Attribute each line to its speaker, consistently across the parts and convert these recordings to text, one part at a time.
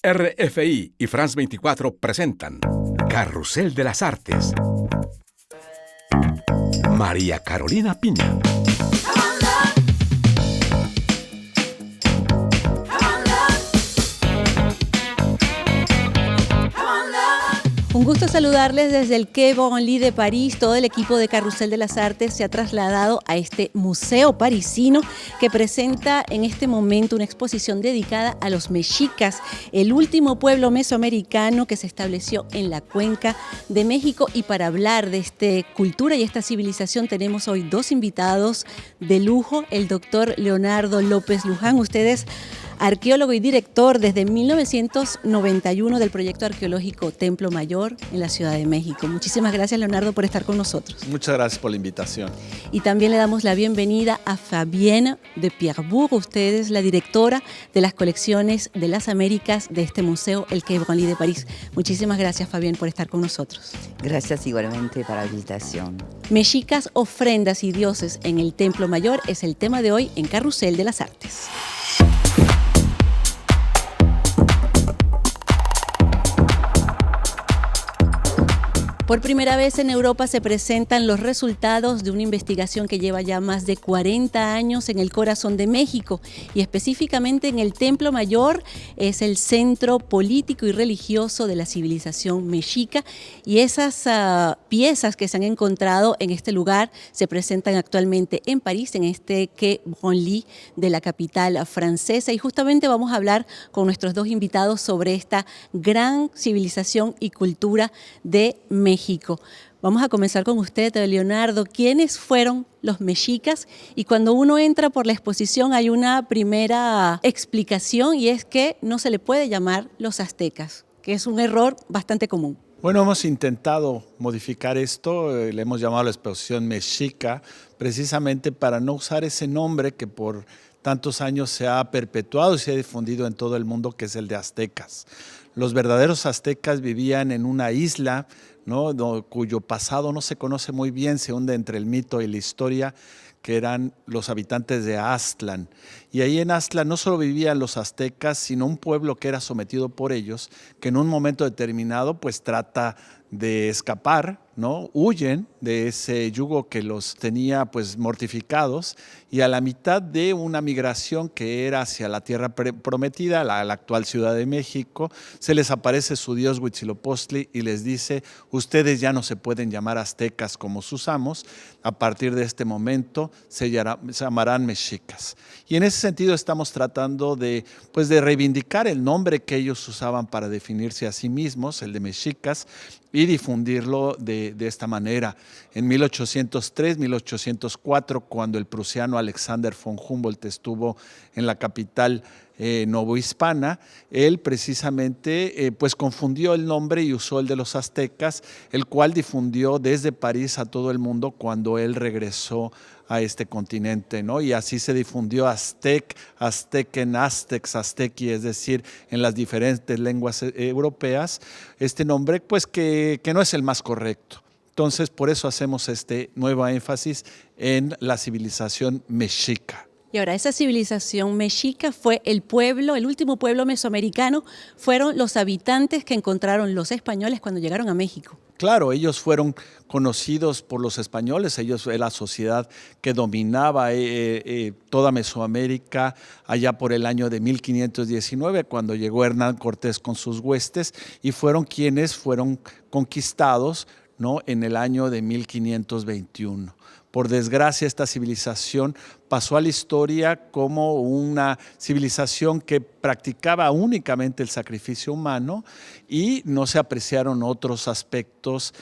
Speaker 1: RFI y France 24 presentan Carrusel de las Artes. María Carolina Piña.
Speaker 2: Un gusto saludarles desde el Quai Branly de París. Todo el equipo de Carrusel de las Artes se ha trasladado a este museo parisino que presenta en este momento una exposición dedicada a los mexicas, el último pueblo mesoamericano que se estableció en la cuenca de México. Y para hablar de esta cultura y esta civilización tenemos hoy dos invitados de lujo, el doctor Leonardo López Luján. Ustedes arqueólogo y director desde 1991 del proyecto arqueológico Templo Mayor en la Ciudad de México. Muchísimas gracias, Leonardo, por estar con nosotros.
Speaker 3: Muchas gracias por la invitación.
Speaker 2: Y también le damos la bienvenida a Fabienne de Pierrebourg. Usted es la directora de las colecciones de las Américas de este museo, el Quai Branly de París. Muchísimas gracias, Fabienne, por estar con nosotros.
Speaker 4: Gracias igualmente por la invitación.
Speaker 2: Mexicas, ofrendas y dioses en el Templo Mayor es el tema de hoy en Carrusel de las Artes. Por primera vez en Europa se presentan los resultados de una investigación que lleva ya más de 40 años en el corazón de México y específicamente en el Templo Mayor. Es el centro político y religioso de la civilización mexica y esas piezas que se han encontrado en este lugar se presentan actualmente en París, en este Quai Branly de la capital francesa, y justamente vamos a hablar con nuestros dos invitados sobre esta gran civilización y cultura de México. Vamos a comenzar con usted, Leonardo. ¿Quiénes fueron los mexicas? Y cuando uno entra por la exposición hay una primera explicación y es que no se le puede llamar los aztecas, que es un error bastante común.
Speaker 3: Bueno, hemos intentado modificar esto, le hemos llamado la exposición mexica, precisamente para no usar ese nombre que por tantos años se ha perpetuado y se ha difundido en todo el mundo, que es el de aztecas. Los verdaderos aztecas vivían en una isla, ¿no?, cuyo pasado no se conoce muy bien, se hunde entre el mito y la historia, que eran los habitantes de Aztlán. Y ahí en Aztlán no solo vivían los aztecas, sino un pueblo que era sometido por ellos, que en un momento determinado pues trata de escapar, ¿no? Huyen de ese yugo que los tenía pues mortificados, y a la mitad de una migración que era hacia la tierra prometida, la actual Ciudad de México, se les aparece su dios Huitzilopochtli y les dice: ustedes ya no se pueden llamar aztecas como sus amos, a partir de este momento se llamarán mexicas. Y en ese sentido estamos tratando de reivindicar el nombre que ellos usaban para definirse a sí mismos, el de mexicas, y difundirlo de esta manera. En 1803, 1804, cuando el prusiano Alexander von Humboldt estuvo en la capital novohispana, él precisamente confundió el nombre y usó el de los aztecas, el cual difundió desde París a todo el mundo cuando él regresó a este continente, ¿no? Y así se difundió aztec, aztequen, aztecs, aztequi, es decir, en las diferentes lenguas europeas, este nombre pues que no es el más correcto. Entonces, por eso hacemos este nuevo énfasis en la civilización mexica.
Speaker 2: Y ahora, esa civilización mexica fue el último pueblo mesoamericano, fueron los habitantes que encontraron los españoles cuando llegaron a México.
Speaker 3: Claro, ellos fueron conocidos por los españoles, ellos eran la sociedad que dominaba toda Mesoamérica allá por el año de 1519, cuando llegó Hernán Cortés con sus huestes, y fueron quienes fueron conquistados, ¿no?, en el año de 1521. Por desgracia, esta civilización pasó a la historia como una civilización que practicaba únicamente el sacrificio humano y no se apreciaron otros aspectos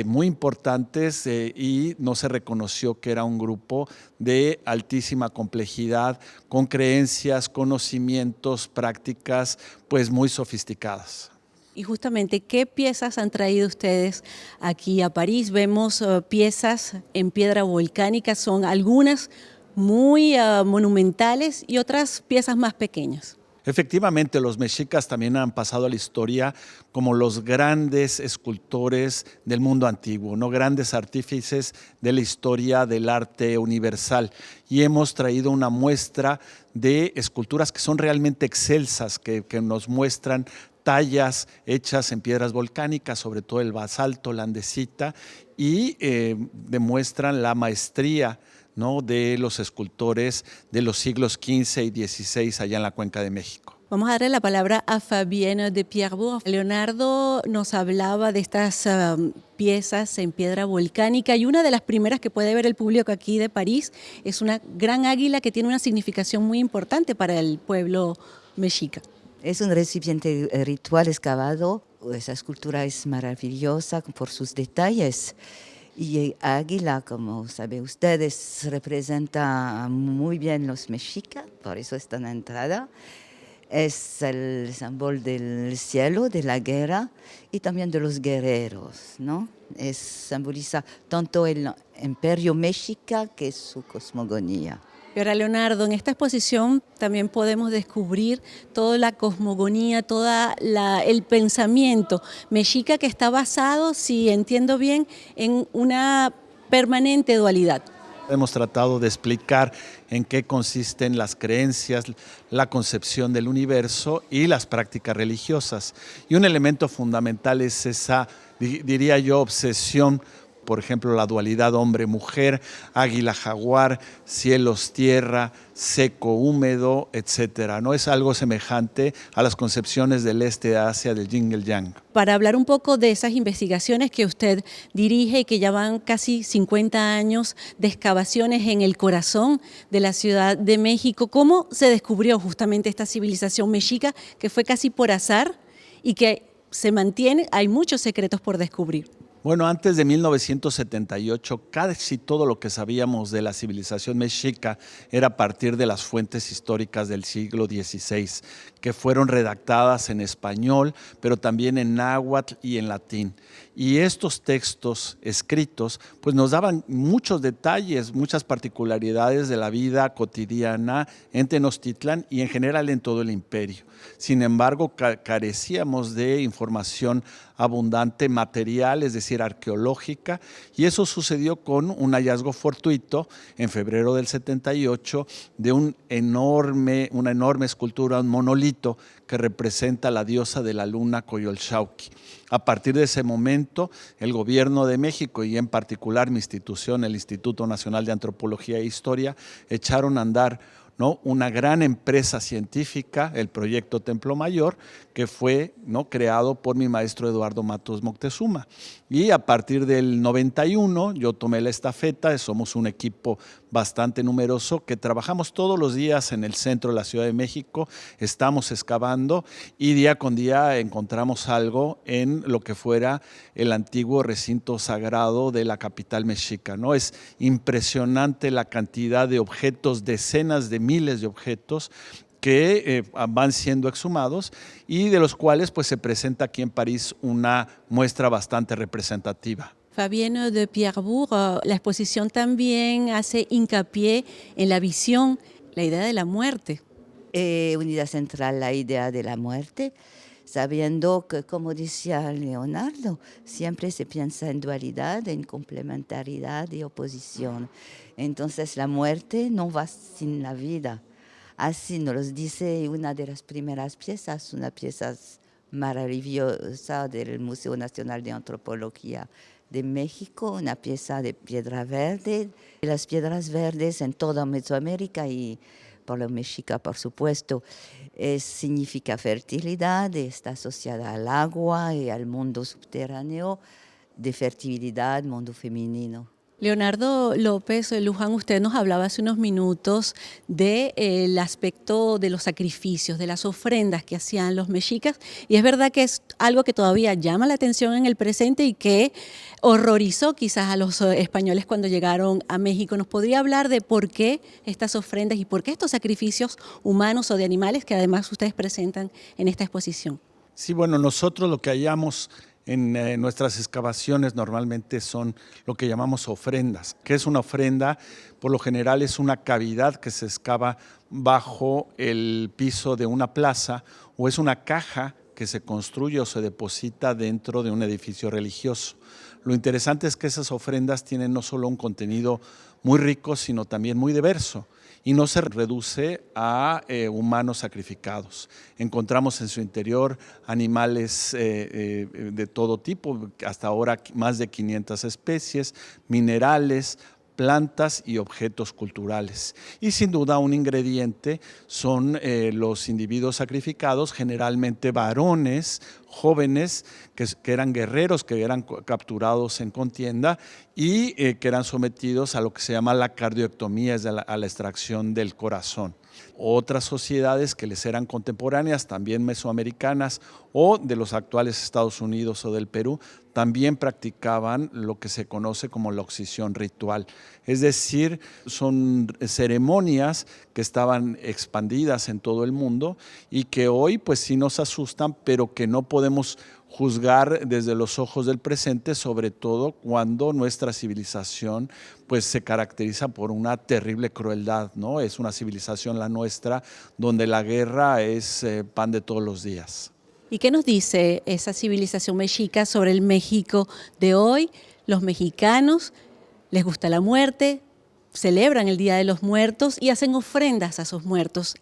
Speaker 3: muy importantes y no se reconoció que era un grupo de altísima complejidad, con creencias, conocimientos, prácticas pues muy sofisticadas.
Speaker 2: Y justamente, ¿qué piezas han traído ustedes aquí a París? Vemos piezas en piedra volcánica, son algunas muy monumentales y otras piezas más pequeñas.
Speaker 3: Efectivamente, los mexicas también han pasado a la historia como los grandes escultores del mundo antiguo, ¿no? Grandes artífices de la historia del arte universal. Y hemos traído una muestra de esculturas que son realmente excelsas, que nos muestran tallas hechas en piedras volcánicas, sobre todo el basalto, la andesita, y demuestran la maestría, ¿no?, de los escultores de los siglos XV y XVI allá en la Cuenca de México.
Speaker 2: Vamos a darle la palabra a Fabienne de Pierrebourg. Leonardo nos hablaba de estas piezas en piedra volcánica y una de las primeras que puede ver el público aquí de París es una gran águila que tiene una significación muy importante para el pueblo mexica.
Speaker 4: Es un recipiente ritual excavado. Esa escultura es maravillosa por sus detalles. Y águila, como saben ustedes, representa muy bien los mexicas, por eso está en la entrada. Es el símbolo del cielo, de la guerra y también de los guerreros, ¿no? Simboliza tanto el imperio mexica que su cosmogonía.
Speaker 2: Y ahora, Leonardo, en esta exposición también podemos descubrir toda la cosmogonía, el pensamiento mexica que está basado, si entiendo bien, en una permanente dualidad.
Speaker 3: Hemos tratado de explicar en qué consisten las creencias, la concepción del universo y las prácticas religiosas. Y un elemento fundamental es esa, diría yo, obsesión, por ejemplo, la dualidad hombre-mujer, águila-jaguar, cielos-tierra, seco-húmedo, etcétera. No es algo semejante a las concepciones del este de Asia, del yin y el yang.
Speaker 2: Para hablar un poco de esas investigaciones que usted dirige y que ya van casi 50 años de excavaciones en el corazón de la Ciudad de México, ¿cómo se descubrió justamente esta civilización mexica que fue casi por azar y que se mantiene? Hay muchos secretos por descubrir.
Speaker 3: Bueno, antes de 1978, casi todo lo que sabíamos de la civilización mexica era a partir de las fuentes históricas del siglo XVI, que fueron redactadas en español, pero también en náhuatl y en latín. Y estos textos escritos pues nos daban muchos detalles, muchas particularidades de la vida cotidiana en Tenochtitlán y en general en todo el imperio. Sin embargo, carecíamos de información abundante material, es decir, arqueológica, y eso sucedió con un hallazgo fortuito en febrero del 78 de una enorme escultura, un monolito que representa a la diosa de la luna Coyolxauhqui. A partir de ese momento, el gobierno de México y en particular mi institución, el Instituto Nacional de Antropología e Historia, echaron a andar, ¿no?, una gran empresa científica, el Proyecto Templo Mayor, que fue, ¿no?, creado por mi maestro Eduardo Matos Moctezuma. Y a partir del 91 yo tomé la estafeta, somos un equipo bastante numeroso que trabajamos todos los días en el centro de la Ciudad de México, estamos excavando y día con día encontramos algo en lo que fuera el antiguo recinto sagrado de la capital mexica, ¿no? Es impresionante la cantidad de objetos, decenas de miles de objetos que van siendo exhumados y de los cuales pues, se presenta aquí en París una muestra bastante representativa.
Speaker 2: Fabienne de Pierrebourg, la exposición también hace hincapié en la visión, la idea de la muerte.
Speaker 4: Unidad central la idea de la muerte, sabiendo que, como decía Leonardo, siempre se piensa en dualidad, en complementariedad y oposición. Entonces la muerte no va sin la vida. Así nos lo dice una de las primeras piezas, una pieza maravillosa del Museo Nacional de Antropología de México, una pieza de piedra verde. Las piedras verdes en toda Mesoamérica y por lo mexica, por supuesto, significa fertilidad, está asociada al agua y al mundo subterráneo de fertilidad, mundo femenino.
Speaker 2: Leonardo López Luján, usted nos hablaba hace unos minutos del aspecto de los sacrificios, de las ofrendas que hacían los mexicas, y es verdad que es algo que todavía llama la atención en el presente y que horrorizó quizás a los españoles cuando llegaron a México. ¿Nos podría hablar de por qué estas ofrendas y por qué estos sacrificios humanos o de animales que además ustedes presentan en esta exposición?
Speaker 3: Sí, bueno, nosotros lo que hallamos en nuestras excavaciones normalmente son lo que llamamos ofrendas. ¿Qué es una ofrenda? Por lo general es una cavidad que se excava bajo el piso de una plaza o es una caja que se construye o se deposita dentro de un edificio religioso. Lo interesante es que esas ofrendas tienen no solo un contenido muy rico, sino también muy diverso y no se reduce a humanos sacrificados. Encontramos en su interior animales de todo tipo, hasta ahora más de 500 especies, minerales, plantas y objetos culturales. Y sin duda un ingrediente son los individuos sacrificados, generalmente varones, jóvenes, que eran guerreros, que eran capturados en contienda y que eran sometidos a lo que se llama la cardioectomía, es decir, a la extracción del corazón. Otras sociedades que les eran contemporáneas, también mesoamericanas o de los actuales Estados Unidos o del Perú, también practicaban lo que se conoce como la oxición ritual. Es decir, son ceremonias que estaban expandidas en todo el mundo y que hoy pues sí nos asustan, pero que no podemos juzgar desde los ojos del presente, sobre todo cuando nuestra civilización pues se caracteriza por una terrible crueldad, ¿no? Es una civilización la nuestra donde la guerra es pan de todos los días.
Speaker 2: ¿Y qué nos dice esa civilización mexica sobre el México de hoy? Los mexicanos les gusta la muerte, celebran el Día de los Muertos y hacen ofrendas a sus muertos.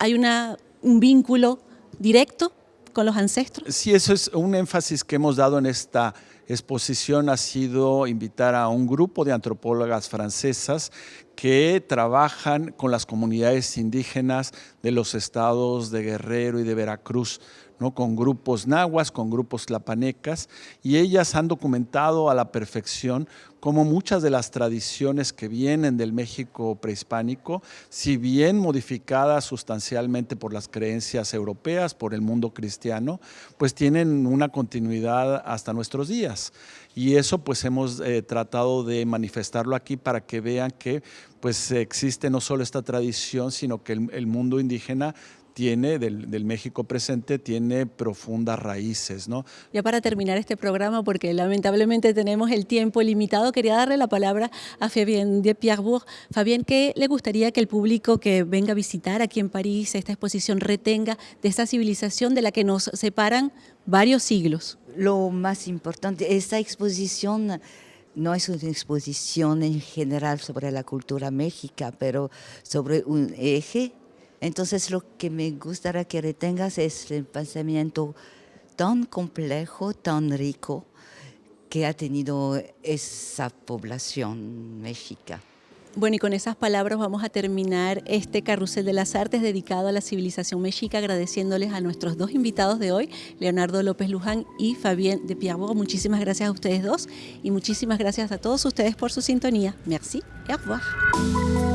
Speaker 2: ¿Hay un vínculo directo con los ancestros?
Speaker 3: Sí, eso es un énfasis que hemos dado en esta exposición, ha sido invitar a un grupo de antropólogas francesas que trabajan con las comunidades indígenas de los estados de Guerrero y de Veracruz, ¿no? Con grupos nahuas, con grupos tlapanecas, y ellas han documentado a la perfección cómo muchas de las tradiciones que vienen del México prehispánico, si bien modificadas sustancialmente por las creencias europeas, por el mundo cristiano, pues tienen una continuidad hasta nuestros días. Y eso pues hemos tratado de manifestarlo aquí para que vean que pues existe no solo esta tradición, sino que el mundo indígena tiene, del México presente, tiene profundas raíces, ¿no?
Speaker 2: Ya para terminar este programa, porque lamentablemente tenemos el tiempo limitado, quería darle la palabra a Fabienne de Pierrebourg. Fabienne, ¿qué le gustaría que el público que venga a visitar aquí en París esta exposición retenga de esta civilización de la que nos separan varios siglos?
Speaker 4: Lo más importante, esta exposición no es una exposición en general sobre la cultura mexica, pero sobre un eje. Entonces lo que me gustaría que retengas es el pensamiento tan complejo, tan rico que ha tenido esa población mexica.
Speaker 2: Bueno, y con esas palabras vamos a terminar este Carrusel de las Artes dedicado a la civilización mexica, agradeciéndoles a nuestros dos invitados de hoy, Leonardo López Luján y Fabienne de Pierrebourg. Muchísimas gracias a ustedes dos y muchísimas gracias a todos ustedes por su sintonía. Merci et au revoir.